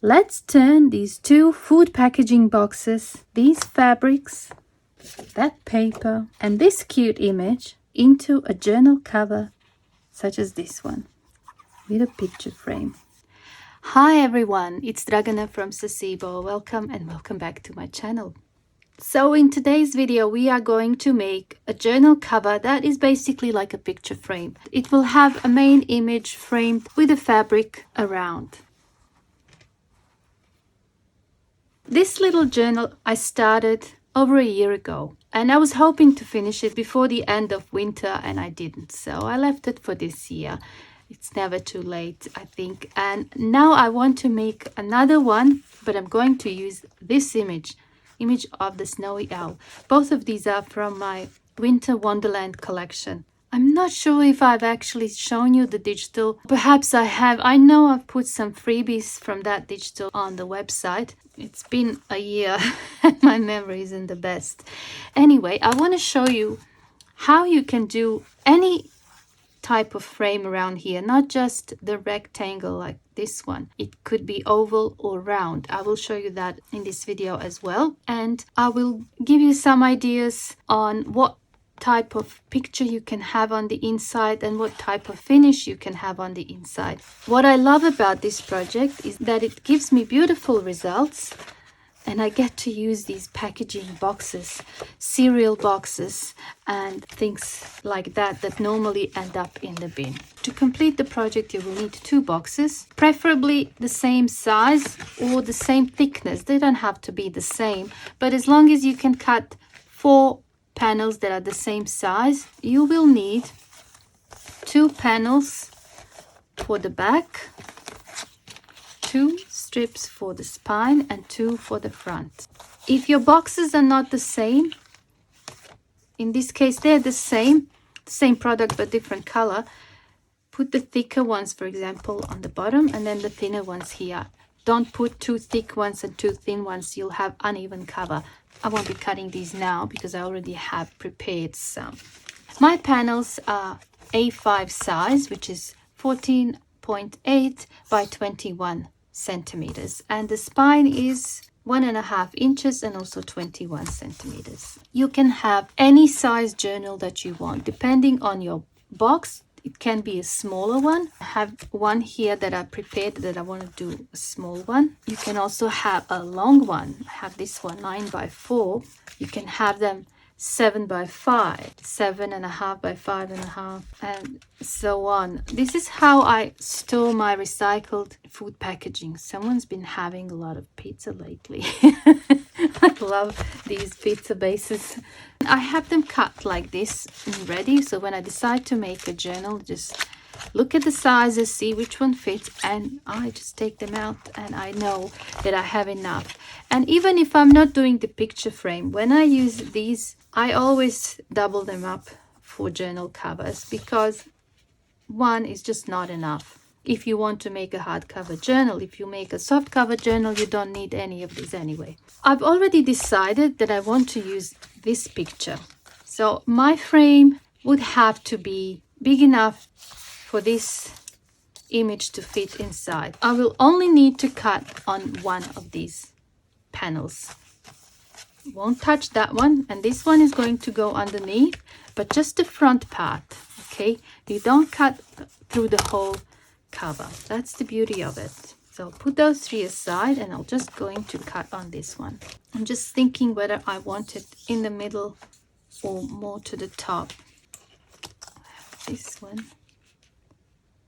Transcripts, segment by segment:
Let's turn these two food packaging boxes, these fabrics, that paper, and this cute image into a journal cover such as this one with a picture frame. Hi everyone, it's Dragana from Saacibo. Welcome and welcome back to my channel. So in today's video we are going to make a journal cover that is basically like a picture frame. It will have a main image framed with a fabric around. This little journal I started over a year ago and I was hoping to finish it before the end of winter and I didn't, so I left it for this year. It's never too late, I think. And now I want to make another one, but I'm going to use this image of the snowy owl. Both of these are from my Winter Wonderland collection. I'm not sure if I've actually shown you the digital. Perhaps I have. I know I've put some freebies from that digital on the website. It's been a year and my memory isn't the best. Anyway, I want to show you how you can do any type of frame around here, not just the rectangle like this one. It could be oval or round. I will show you that in this video as well. And I will give you some ideas on what type of picture you can have on the inside and what type of finish you can have on the inside. What I love about this project is that it gives me beautiful results and I get to use these packaging boxes, cereal boxes and things like that normally end up in the bin. To complete the project you will need two boxes, preferably the same size or the same thickness. They don't have to be the same, but as long as you can cut 4 panels that are the same size, you will need 2 panels for the back, 2 strips for the spine and 2 for the front. If your boxes are not the same, in this case they're the same product but different color, put the thicker ones, for example, on the bottom and then the thinner ones here. Don't put 2 thick ones and 2 thin ones, you'll have uneven cover. I won't be cutting these now because I already have prepared some. My panels are A5 size, which is 14.8 by 21 centimeters, and the spine is 1.5 inches and also 21 centimeters. You can have any size journal that you want depending on your box. It can be a smaller one. I have one here that I prepared that I want to do a small one. You can also have a long one. I have this one 9 by 4. You can have them 7 by 5, 7.5 by 5.5, and so on. This is how I store my recycled food packaging. Someone's been having a lot of pizza lately. I love these pizza bases. I have them cut like this and ready, so when I decide to make a journal, just look at the sizes, see which one fits, and I just take them out and I know that I have enough. And even if I'm not doing the picture frame, when I use these, I always double them up for journal covers because one is just not enough. If you want to make a hardcover journal, if you make a softcover journal, you don't need any of these anyway. I've already decided that I want to use this picture. So my frame would have to be big enough for this image to fit inside. I will only need to cut on one of these panels. Won't touch that one, and this one is going to go underneath, but just the front part, okay? You don't cut through the whole cover. That's the beauty of it. So I'll put those 3 aside and I'm just going to cut on this one. I'm just thinking whether I want it in the middle or more to the top. This one.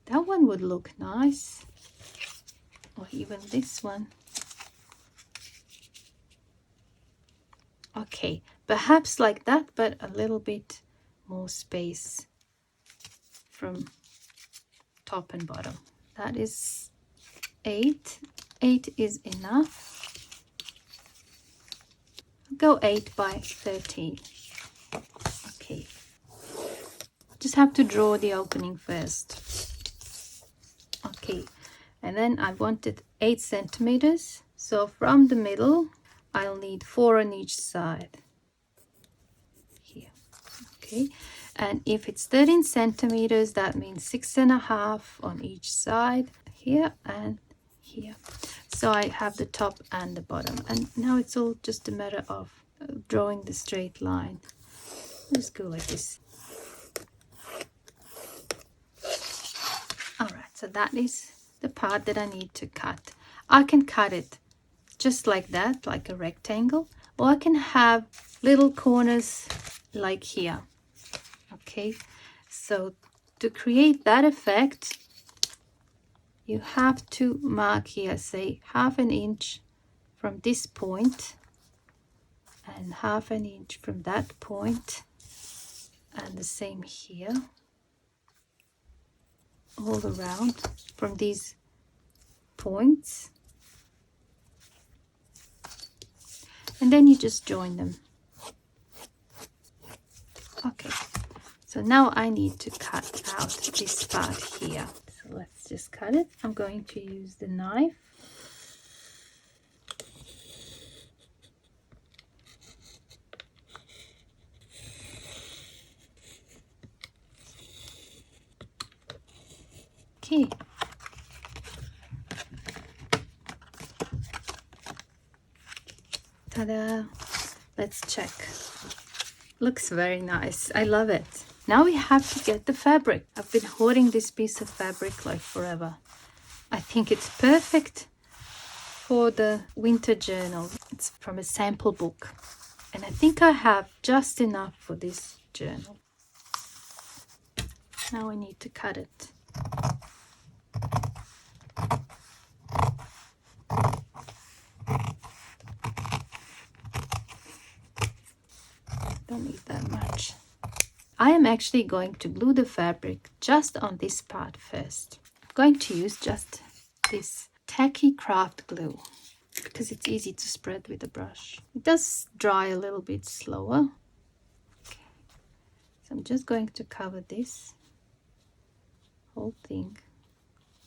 That one would look nice. Or even this one. Okay, perhaps like that, but a little bit more space from top and bottom. That is 8. 8 is enough. I'll go 8 by 13. Okay. Just have to draw the opening first. Okay, and then I wanted 8 centimeters. So from the middle, I'll need 4 on each side. Here. Okay. And if it's 13 centimeters, that means 6.5 on each side, here and here. So I have the top and the bottom, and now it's all just a matter of drawing the straight line. Just go like this. All right, so that is the part that I need to cut. I can cut it just like that, like a rectangle, or I can have little corners like here. Okay, so to create that effect, you have to mark here, say 1/2 inch from this point and 1/2 inch from that point, and the same here, all around from these points, and then you just join them. Okay, so now I need to cut out this part here. So let's just cut it. I'm going to use the knife. Okay. Ta-da! Let's check. Looks very nice. I love it. Now we have to get the fabric. I've been hoarding this piece of fabric like forever. I think it's perfect for the winter journal. It's from a sample book, and I think I have just enough for this journal. Now I need to cut it. Don't need that much. I am actually going to glue the fabric just on this part first. I'm going to use just this tacky craft glue because it's easy to spread with a brush. It does dry a little bit slower. Okay. So I'm just going to cover this whole thing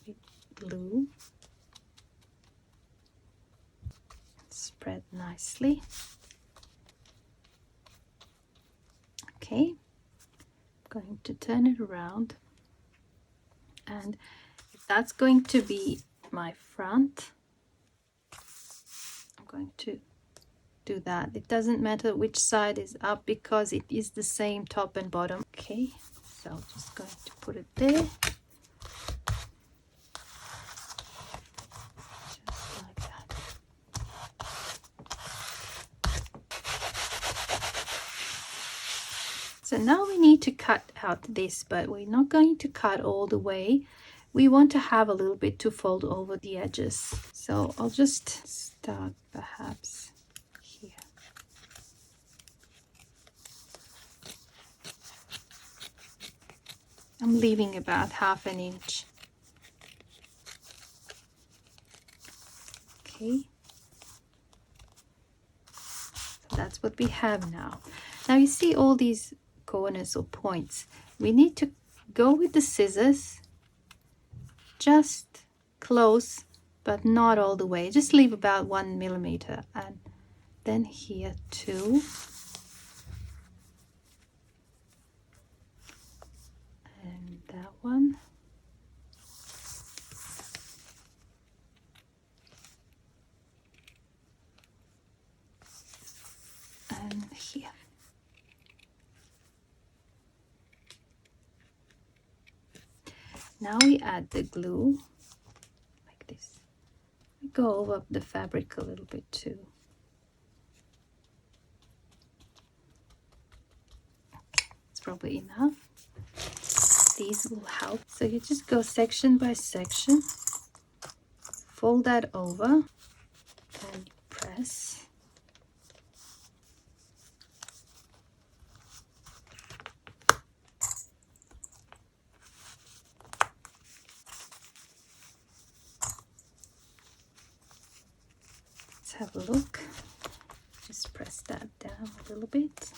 with glue. Spread nicely. Okay, I'm going to turn it around, and if that's going to be my front, I'm going to do that. It doesn't matter which side is up because it is the same top and bottom. Okay, so I'm just going to put it there. Just like that. So now we need to cut out this, but we're not going to cut all the way. We want to have a little bit to fold over the edges. So I'll just start perhaps here. I'm leaving about 1/2 inch. Okay. So that's what we have now. Now you see all these corners or points. We need to go with the scissors just close, but not all the way. Just leave about 1 millimeter, and then here too. And that one. And here. Now we add the glue like this. We go over the fabric a little bit too. Okay, it's probably enough. These will help. So you just go section by section, fold that over and press. Have a look. Just press that down a little bit.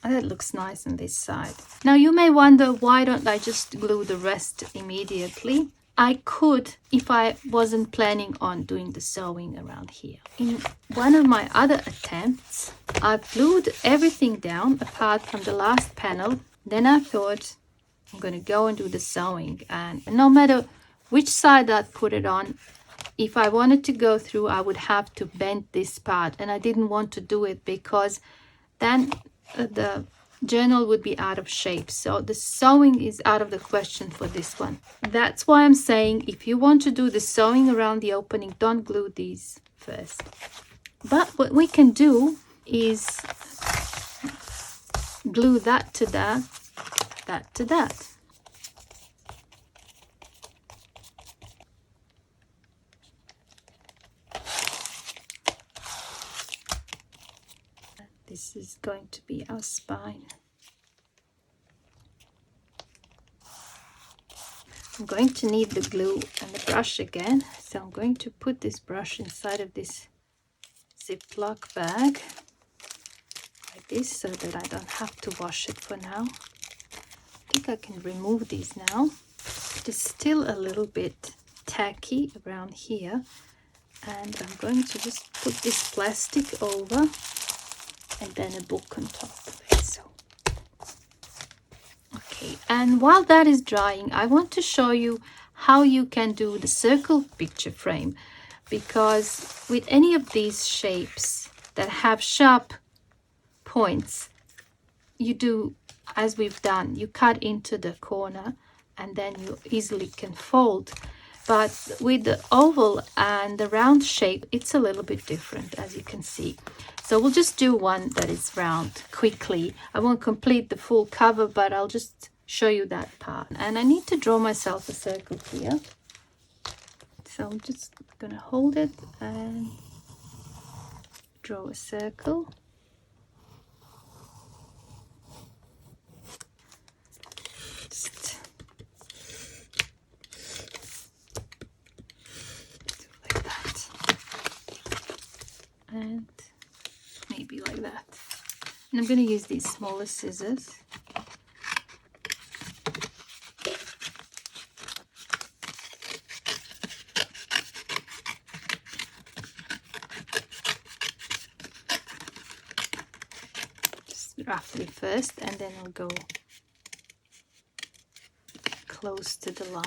And that looks nice on this side. Now you may wonder, why don't I just glue the rest immediately? I could if I wasn't planning on doing the sewing around here. In one of my other attempts, I glued everything down apart from the last panel. Then I thought, I'm going to go and do the sewing, and no matter which side I put it on, if I wanted to go through, I would have to bend this part, and I didn't want to do it because then the journal would be out of shape. So the sewing is out of the question for this one. That's why I'm saying if you want to do the sewing around the opening, don't glue these first. But what we can do is glue that to that, that to that. This is going to be our spine. I'm going to need the glue and the brush again, so I'm going to put this brush inside of this Ziploc bag like this so that I don't have to wash it for now. I think I can remove these now. It is still a little bit tacky around here, and I'm going to just put this plastic over and then a book on top of it. So okay, and while that is drying, I want to show you how you can do the circle picture frame, because with any of these shapes that have sharp points, you do as we've done, you cut into the corner and then you easily can fold. But with the oval and the round shape, it's a little bit different, as you can see. So we'll just do one that is round quickly. I won't complete the full cover, but I'll just show you that part. And I need to draw myself a circle here. So I'm just gonna hold it and draw a circle. Just like that. And maybe like that. And I'm going to use these smaller scissors. Just roughly first, and then I'll go close to the line.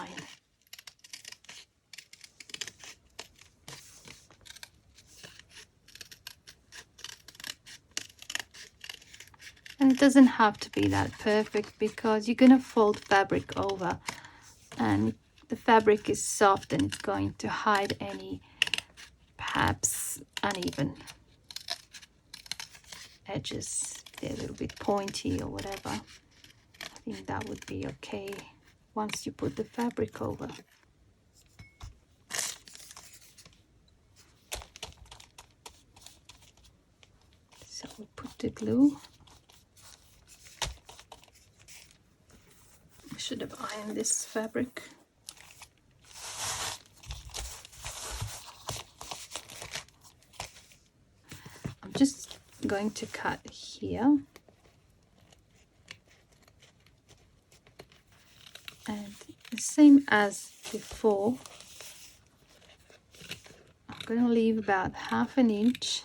And it doesn't have to be that perfect because you're going to fold fabric over and the fabric is soft and it's going to hide any perhaps uneven edges. They're a little bit pointy or whatever. I think that would be okay once you put the fabric over. So we'll put the glue. I should have ironed this fabric. I'm just going to cut here. And the same as before, I'm going to leave about 1/2 inch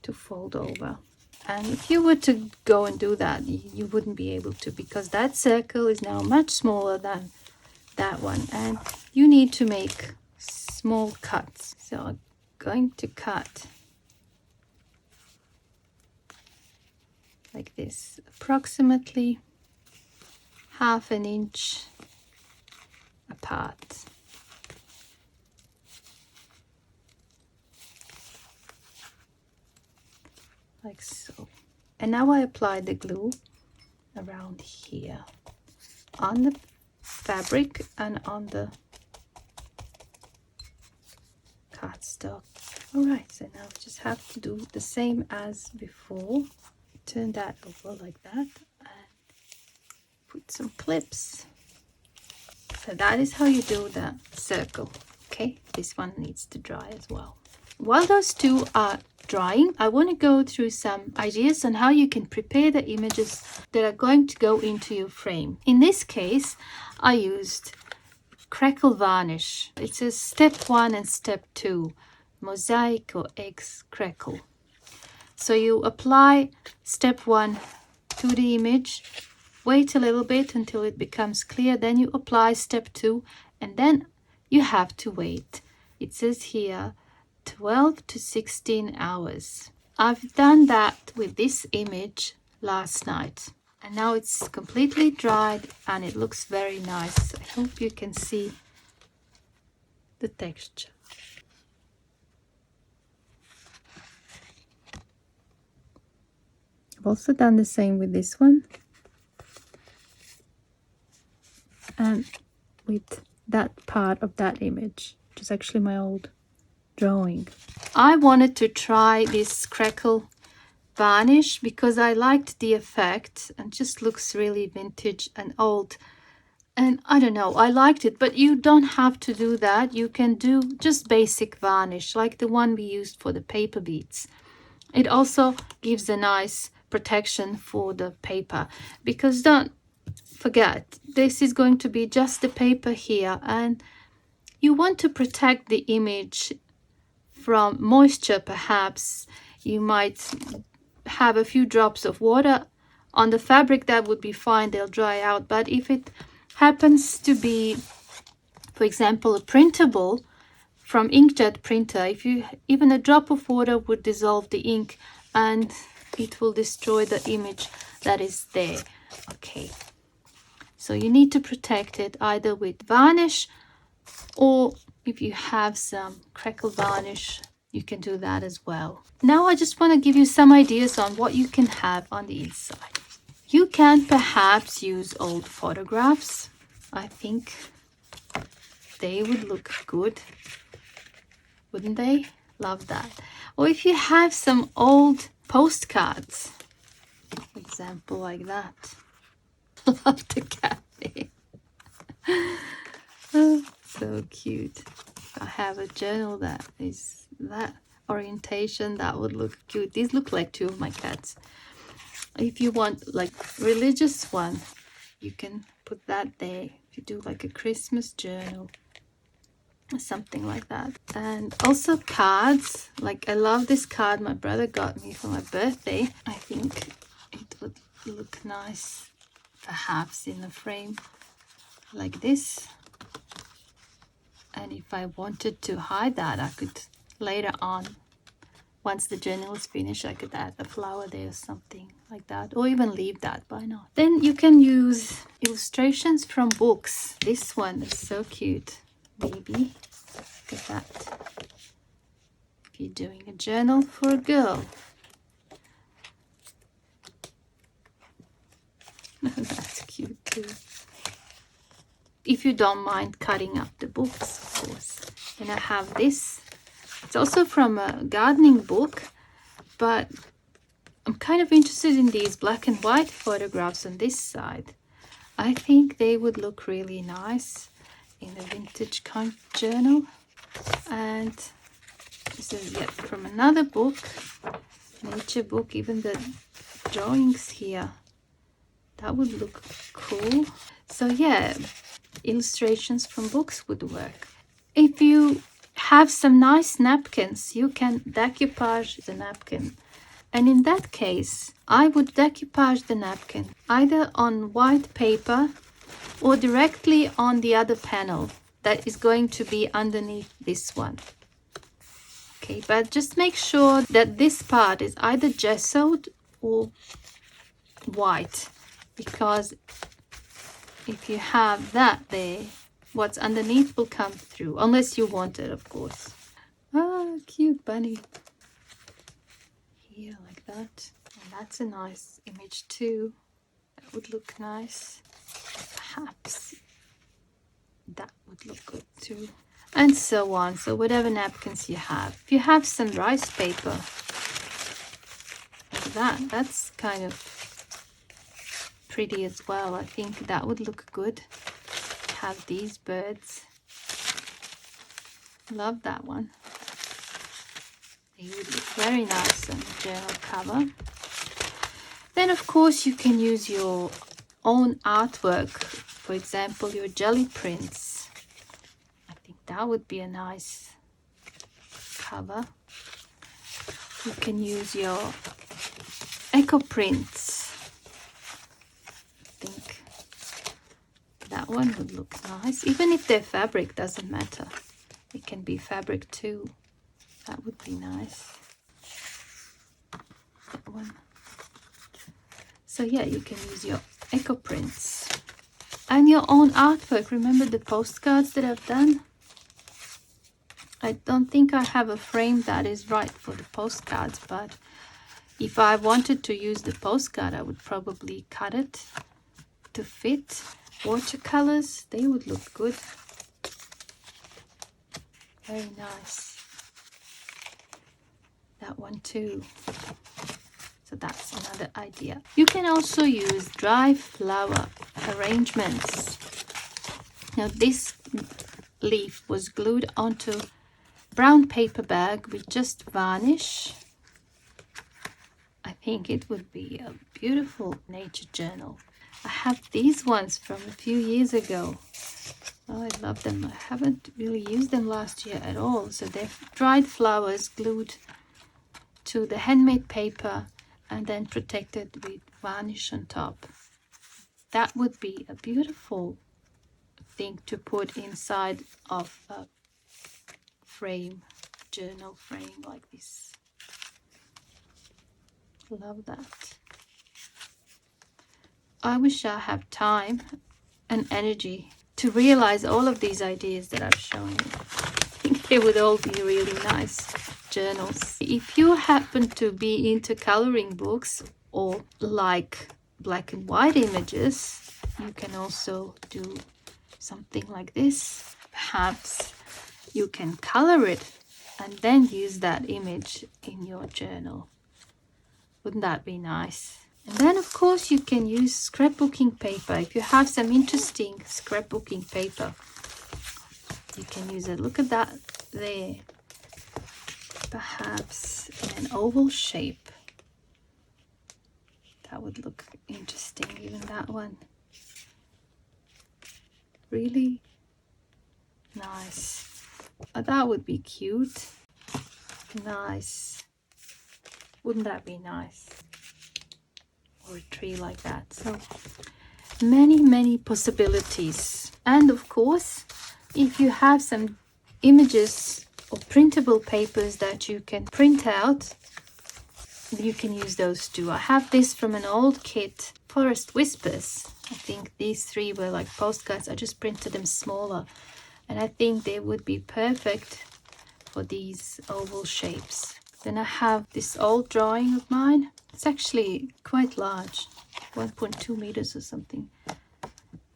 to fold over. And if you were to go and do that, you wouldn't be able to, because that circle is now much smaller than that one, and you need to make small cuts. So I'm going to cut like this, approximately 1/2 inch apart. Like so. And now I apply the glue around here on the fabric and on the cardstock. All right, so now I just have to do the same as before. Turn that over like that and put some clips. So that is how you do the circle. Okay, this one needs to dry as well. While those two are drying, I want to go through some ideas on how you can prepare the images that are going to go into your frame. In this case, I used crackle varnish. It's a step 1 and step 2, mosaic or eggs crackle. So you apply step 1 to the image, wait a little bit until it becomes clear, then you apply step 2, and then you have to wait. It says here 12 to 16 hours. I've done that with this image last night, and now it's completely dried and it looks very nice. I hope you can see the texture. I've also done the same with this one and with that part of that image, which is actually my old drawing. I wanted to try this crackle varnish because I liked the effect and just looks really vintage and old, and I don't know, I liked it. But you don't have to do that. You can do just basic varnish like the one we used for the paper beads. It also gives a nice protection for the paper, because don't forget, this is going to be just the paper here, and you want to protect the image from moisture. Perhaps you might have a few drops of water on the fabric, that would be fine, they'll dry out. But if it happens to be, for example, a printable from inkjet printer, if you even a drop of water would dissolve the ink and it will destroy the image that is there. Okay, so you need to protect it either with varnish, or if you have some crackle varnish, you can do that as well. Now I just want to give you some ideas on what you can have on the inside. You can perhaps use old photographs. I think they would look good, wouldn't they? Love that. Or if you have some old postcards, for example, like that. Love the cafe. Oh, so cute. If I have a journal that is that orientation, that would look cute. These look like two of my cats. If you want like religious one, you can put that there. If you do like a Christmas journal, something like that. And also cards, like I love this card my brother got me for my birthday. I think it would look nice perhaps in a frame like this. And if I wanted to hide that, I could later on, once the journal is finished, I could add a flower there or something like that, or even leave that. Why not? Then you can use illustrations from books. This one is so cute. Maybe look at that. If you're doing a journal for a girl. That's cute too. If you don't mind cutting up the books, of course. Then I have this. It's also from a gardening book, but I'm kind of interested in these black and white photographs on this side. I think they would look really nice in a vintage kind of journal. And this is yet from another book, nature book. Even the drawings here, that would look cool. So yeah, illustrations from books would work. If you have some nice napkins, you can decoupage the napkin. And in that case, I would decoupage the napkin either on white paper or directly on the other panel that is going to be underneath this one. Okay, but just make sure that this part is either gessoed or white, because if you have that there, what's underneath will come through, unless you want it, of course. Ah, cute bunny. Here, like that. And that's a nice image too. That would look nice. Perhaps that would look good too. And so on. So whatever napkins you have. If you have some rice paper, like that, that's kind of pretty as well. I think that would look good. Have these birds. Love that one. They would look very nice on the journal cover. Then of course you can use your own artwork. For example, your jelly prints. I think that would be a nice cover. You can use your eco prints. I think that one would look nice. Even if they're fabric, doesn't matter. It can be fabric too. That would be nice. That one. So yeah, you can use your eco prints and your own artwork. Remember the postcards that I've done? I don't think I have a frame that is right for the postcards, but if I wanted to use the postcard, I would probably cut it to fit. Watercolors, they would look good. Very nice. That one too. So that's another idea. You can also use dry flower arrangements. Now this leaf was glued onto brown paper bag with just varnish. I think it would be a beautiful nature journal. I have these ones from a few years ago. Oh, I love them. I haven't really used them last year at all. So they're dried flowers glued to the handmade paper and then protected with varnish on top. That would be a beautiful thing to put inside of a frame, journal frame like this. Love that. I wish I have time and energy to realize all of these ideas that I've shown you. I think they would all be really nice journals. If you happen to be into coloring books or like black and white images, you can also do something like this. Perhaps you can color it and then use that image in your journal. Wouldn't that be nice? And then of course you can use scrapbooking paper. If you have some interesting scrapbooking paper, you can use it. Look at that there. Perhaps in an oval shape. That would look interesting, even that one. Really nice. That would be cute. Nice. Wouldn't that be nice? Or a tree like that. So many possibilities. And of course, if you have some images or printable papers that you can print out, you can use those too. I have this from an old kit, Forest Whispers. I think these three were like postcards. I just printed them smaller, and I think they would be perfect for these oval shapes. Then I have this old drawing of mine. It's actually quite large, 1.2 meters or something.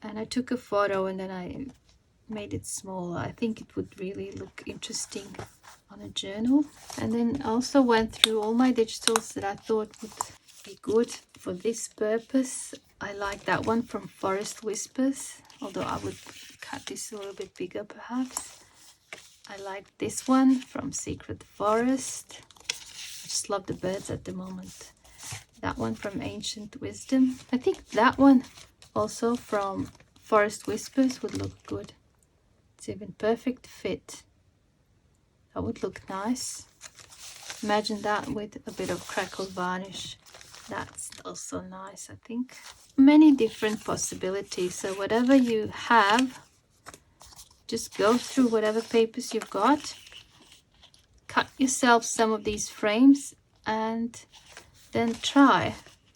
And I took a photo and then I made it smaller. I think it would really look interesting on a journal. And then also went through all my digitals that I thought would be good for this purpose. I like that one from Forest Whispers, although I would cut this a little bit bigger perhaps. I like this one from Secret Forest. I just love the birds at the moment. That one from Ancient Wisdom. I think that one also from Forest Whispers would look good. It's even perfect fit. That would look nice. Imagine that with a bit of crackle varnish. That's also nice, I think. Many different possibilities. So whatever you have, just go through whatever papers you've got. Cut yourself some of these frames and then try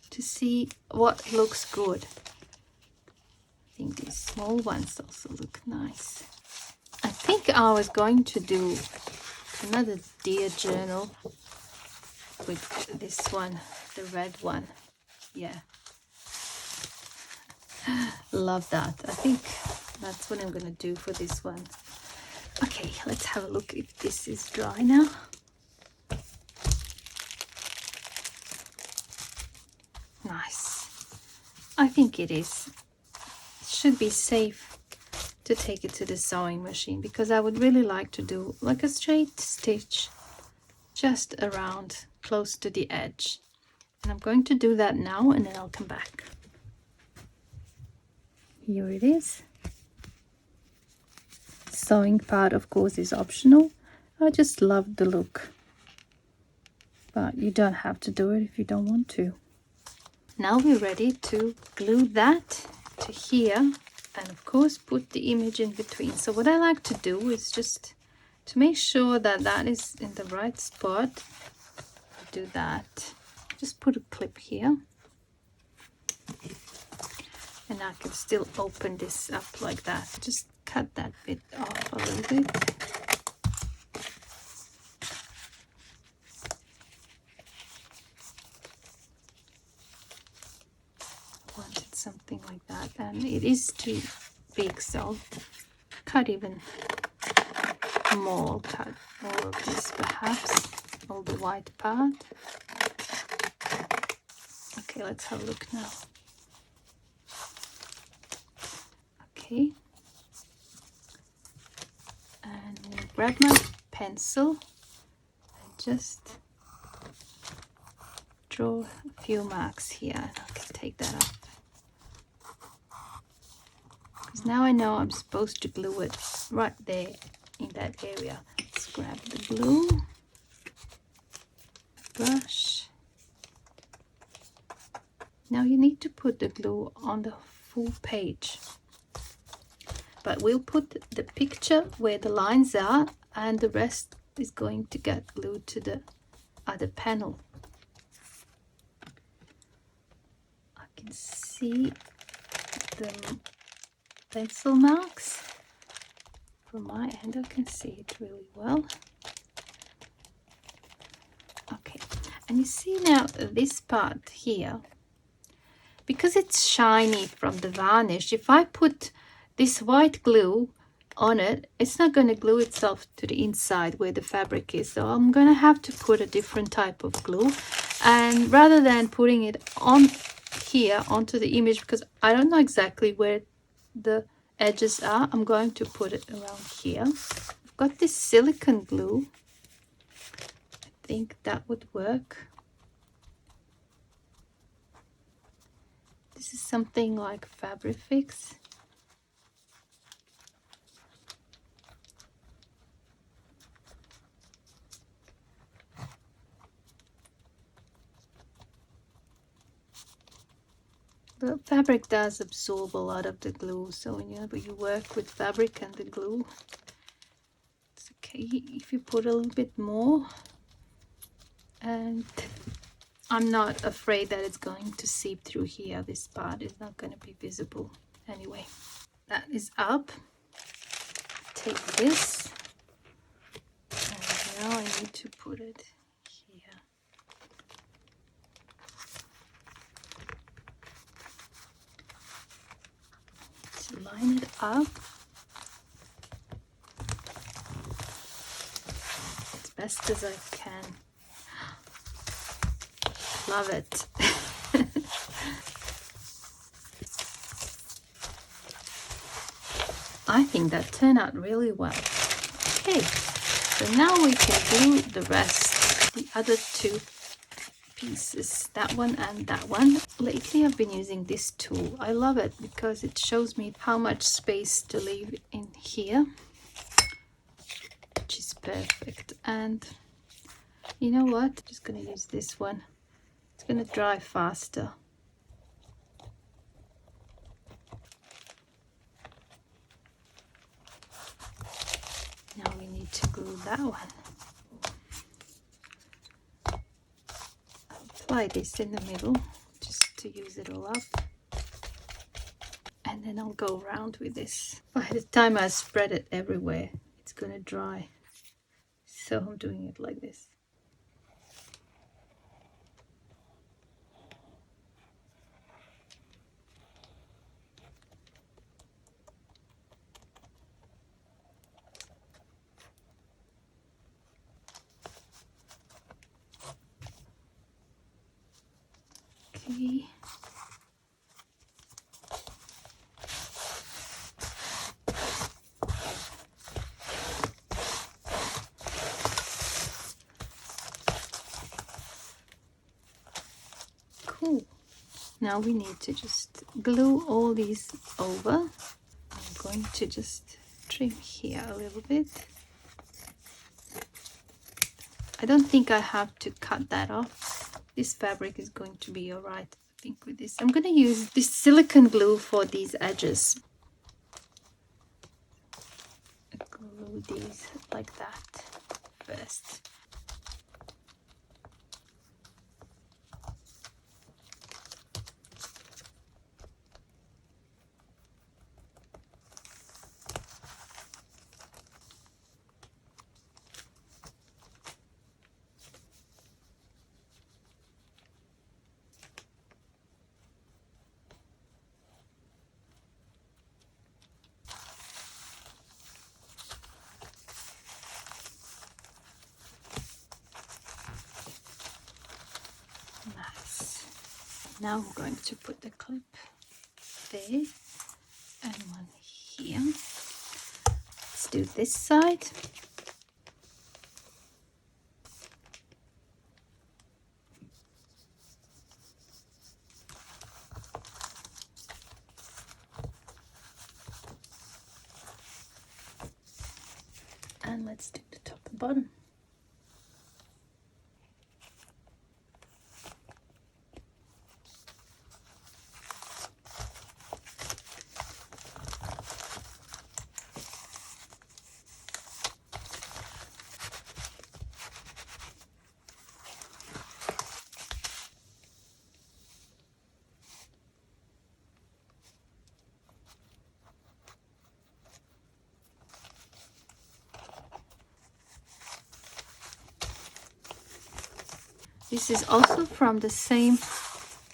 to see what looks good. I think these small ones also look nice. I think I was going to do another deer journal with this one, the red one. Yeah. Love that. I think that's what I'm going to do for this one. Okay, let's have a look if this is dry now. Nice. I think it is. It should be safe to take it to the sewing machine because I would really like to do like a straight stitch just around close to the edge. And I'm going to do that now and then I'll come back. Here it is. Sewing part of course is optional. I just love the look. But you don't have to do it if you don't want to. Now we're ready to glue that to here. and of course put the image in between. So what I like to do is just to make sure that that is in the right spot, do that. Just put a clip here, and I can still open this up like that. Just cut that bit off a little bit. Wanted something like that, and it is too big, so cut even more. Cut all of this, perhaps all the white part. Okay, let's have a look now. Okay, and we'll grab my pencil and just draw a few marks here, and I can take that off. Because now I know I'm supposed to glue it right there in that area. Let's grab the glue, brush. Now you need to put the glue on the full page, but we'll put the picture where the lines are, and the rest is going to get glued to the other panel. I can see the pencil marks from my end. I can see it really well. Okay, and you see now this part here, because it's shiny from the varnish, if I put this white glue on it, it's not going to glue itself to the inside where the fabric is. So I'm going to have to put a different type of glue. And rather than putting it on here onto the image, because I don't know exactly where the edges are, I'm going to put it around here. I've got this silicone glue. I think that would work. This is something like Fabrifix. The fabric does absorb a lot of the glue, so whenever you work with fabric and the glue, it's okay if you put a little bit more. And I'm not afraid that it's going to seep through here. This part is not going to be visible anyway. That is up. Take this, and now I need to put it here. To line it up as best as I can. Love it. I think that turned out really well. Okay, so now we can glue the rest, the other two pieces, that one and that one. Lately I've been using this tool. I love it because it shows me how much space to leave in here, which is perfect. And you know what, I'm just going to use this one. It's going to dry faster. Now we need to glue that one. I'll apply this in the middle just to use it all up. And then I'll go around with this. By the time I spread it everywhere, it's going to dry. So I'm doing it like this. Okay. Cool. Now we need to just glue all these over. I'm going to just trim here a little bit. I don't think I have to cut that off. This fabric is going to be all right, I think, with this. I'm going to use this silicone glue for these edges. glue these like that first. Nice. Now we're going to put the clip there and one here. Let's do this side. And let's do the top and bottom. This is also from the same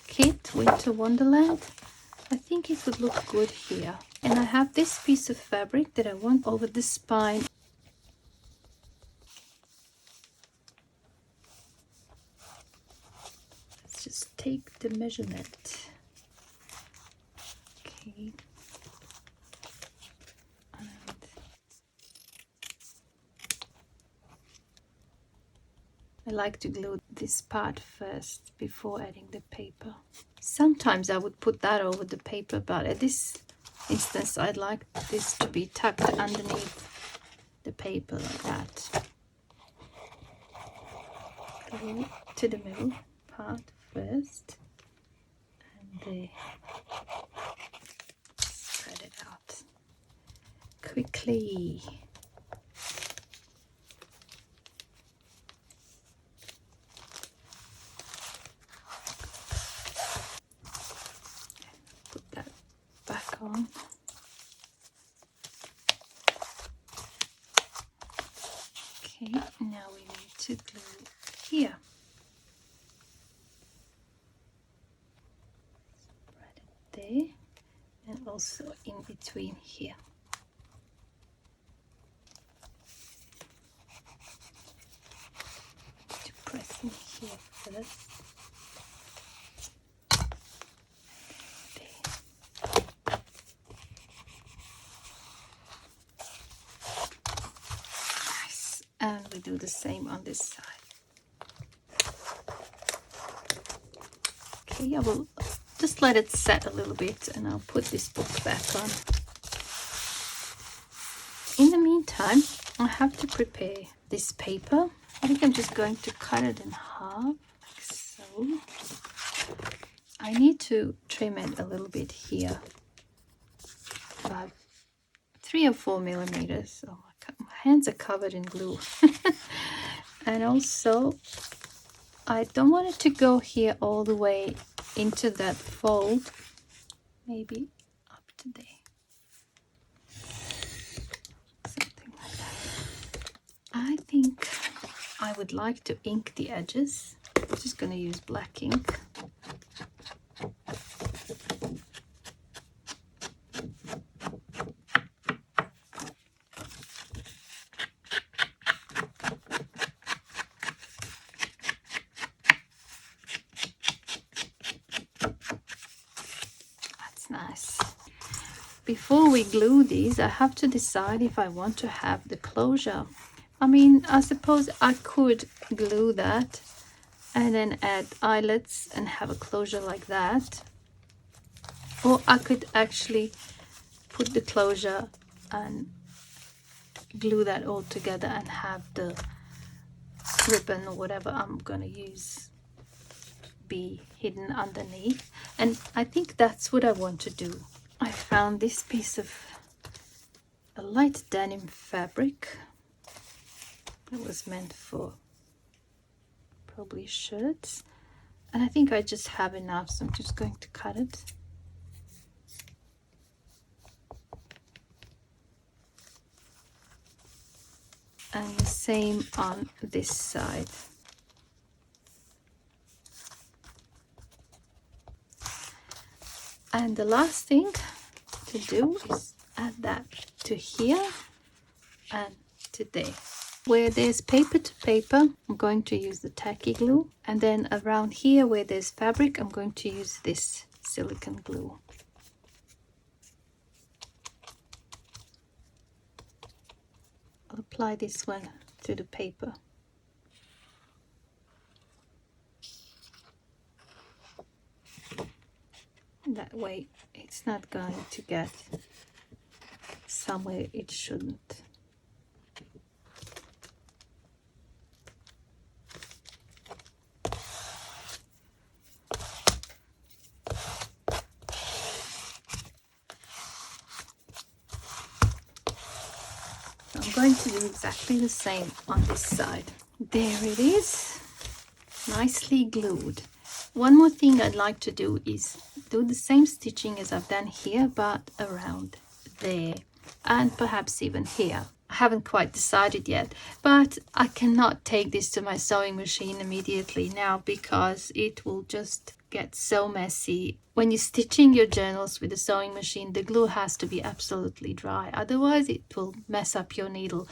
kit, Winter Wonderland. I think it would look good here. And I have this piece of fabric that I want over the spine. Let's just take the measurement. Okay. I like to glue this part first before adding the paper. Sometimes I would put that over the paper, but at this instance I'd like this to be tucked underneath the paper like that. Glue to the middle part first and then spread it out quickly. Back on. Okay, now we need to glue here. Spread it there and also in between here. To press in here first. And we do the same on this side. Okay, I will just let it set a little bit and I'll put this book back on. In the meantime, I have to prepare this paper. I think I'm just going to cut it in half, like so. I need to trim it a little bit here, about 3 or 4 millimeters. Oh, my hands are covered in glue. And also I don't want it to go here all the way into that fold, maybe up to there, something like that. I think I would like to ink the edges. I'm just going to use black ink. Nice. Before we glue these, I have to decide if I want to have the closure. I mean, I suppose I could glue that and then add eyelets and have a closure like that, or I could actually put the closure and glue that all together and have the ribbon or whatever I'm gonna use be hidden underneath. And I think that's what I want to do. I found this piece of a light denim fabric that was meant for probably shirts, and I think I just have enough, so I'm just going to cut it. And the same on this side. And the last thing to do is add that to here and to there. Where there's paper to paper, I'm going to use the tacky glue, and then around here where there's fabric, I'm going to use this silicone glue. I'll apply this one to the paper. That way it's not going to get somewhere it shouldn't. I'm going to do exactly the same on this side. There it is, nicely glued. One more thing I'd like to do is do the same stitching as I've done here, but around there and perhaps even here. I haven't quite decided yet, but I cannot take this to my sewing machine immediately now because it will just get so messy. When you're stitching your journals with the sewing machine, the glue has to be absolutely dry, otherwise it will mess up your needle.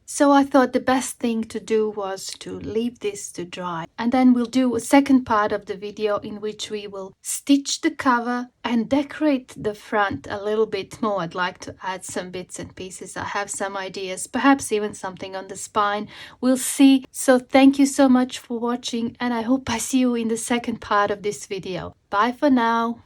So I thought the best thing to do was to leave this to dry, and then we'll do a second part of the video in which we will stitch the cover and decorate the front a little bit more. I'd like to add some bits and pieces. I have some ideas, perhaps even something on the spine. We'll see. So thank you so much for watching, and I hope I see you in the second part of this video. Bye for now.